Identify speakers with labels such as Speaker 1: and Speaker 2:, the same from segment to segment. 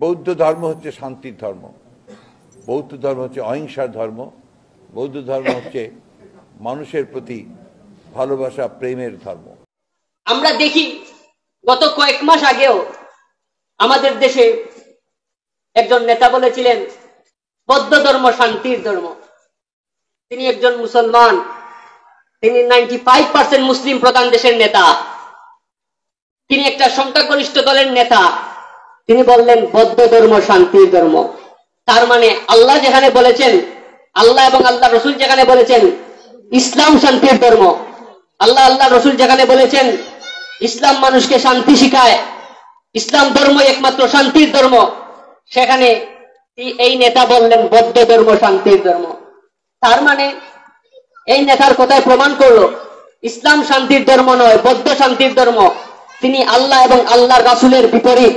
Speaker 1: বৌদ্ধ ধর্ম হচ্ছে শান্তির ধর্ম, বৌদ্ধ ধর্ম হচ্ছে অহিংসার ধর্ম, বৌদ্ধ ধর্ম হচ্ছে মানুষের প্রতি ভালোবাসা প্রেমের ধর্ম।
Speaker 2: আমরা দেখি গত কয়েক মাস আগেও আমাদের দেশে একজন নেতা বলেছিলেন বৌদ্ধ ধর্ম শান্তির ধর্ম। তিনি একজন মুসলমান, তিনি 95% মুসলিম প্রধান দেশের নেতা, তিনি একটা সংখ্যাগরিষ্ঠ দলের নেতা। তিনি বললেন বৌদ্ধ ধর্ম শান্তির ধর্ম। তার মানে আল্লাহ যেখানে বলেছেন, আল্লাহ এবং আল্লাহ রসুল যেখানে বলেছেন ইসলাম শান্তির ধর্ম, আল্লাহ রসুল যেখানে বলেছেন ইসলাম মানুষকে শান্তি শিখায়, ইসলাম ধর্ম একমাত্র শান্তির ধর্ম, সেখানে এই নেতা বললেন বৌদ্ধ ধর্ম শান্তির ধর্ম। তার মানে এই নেতার কথায় প্রমাণ করলো ইসলাম শান্তির ধর্ম নয়, বৌদ্ধ শান্তির ধর্ম। তিনি আল্লাহ এবং আল্লাহর রাসূলের বিপরীত,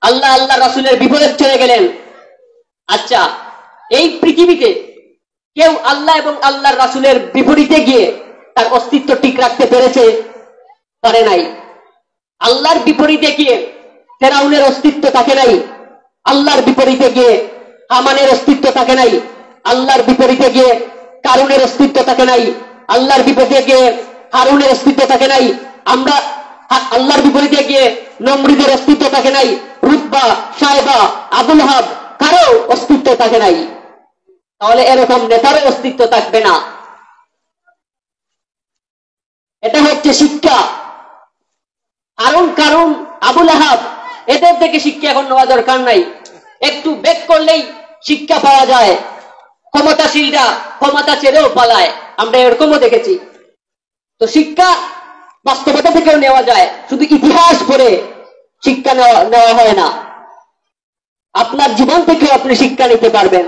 Speaker 2: আল্লাহ রাসূলের বিপরীত চলে গেলেন। আচ্ছা, এই পৃথিবীতে কেউ আল্লাহ এবং আল্লাহর রাসূলের বিপরীতে গিয়ে তার অস্তিত্ব ঠিক রাখতে পেরেছে? পারে নাই। আল্লাহর বিপরীতে গিয়ে ফেরাউনের অস্তিত্ব থাকে নাই, আল্লাহর বিপরীতে গিয়ে হামানের অস্তিত্ব থাকে নাই, আল্লাহর বিপরীতে গিয়ে কারুনের অস্তিত্ব থাকে নাই, আল্লাহর বিপরীতে গিয়ে হারুনের অস্তিত্ব থাকে নাই, আমরা আল্লাহর বিপরীতে গিয়ে নমরুদের অস্তিত্ব থাকে নাই, রুতবা, সায়বা, আবুল হাব কারো অস্তিত্ব থাকে নাই। তাহলে এরকম নেতারও অস্তিত্ব থাকবে না। এটা হচ্ছে শিক্ষা। কারণ আবুল আহাব এদের থেকে শিক্ষা এখন নেওয়া দরকার নাই, একটু বেক করলেই শিক্ষা পাওয়া যায়। ক্ষমতাশীলরা ক্ষমতা ছেড়েও পালায়, আমরা এরকমও দেখেছি। তো শিক্ষা বাস্তবতা থেকেও নেওয়া যায়, শুধু ইতিহাস পড়ে শিক্ষা নেওয়া হয় না। আপনার জীবন থেকেও আপনি শিক্ষা নিতে পারবেন।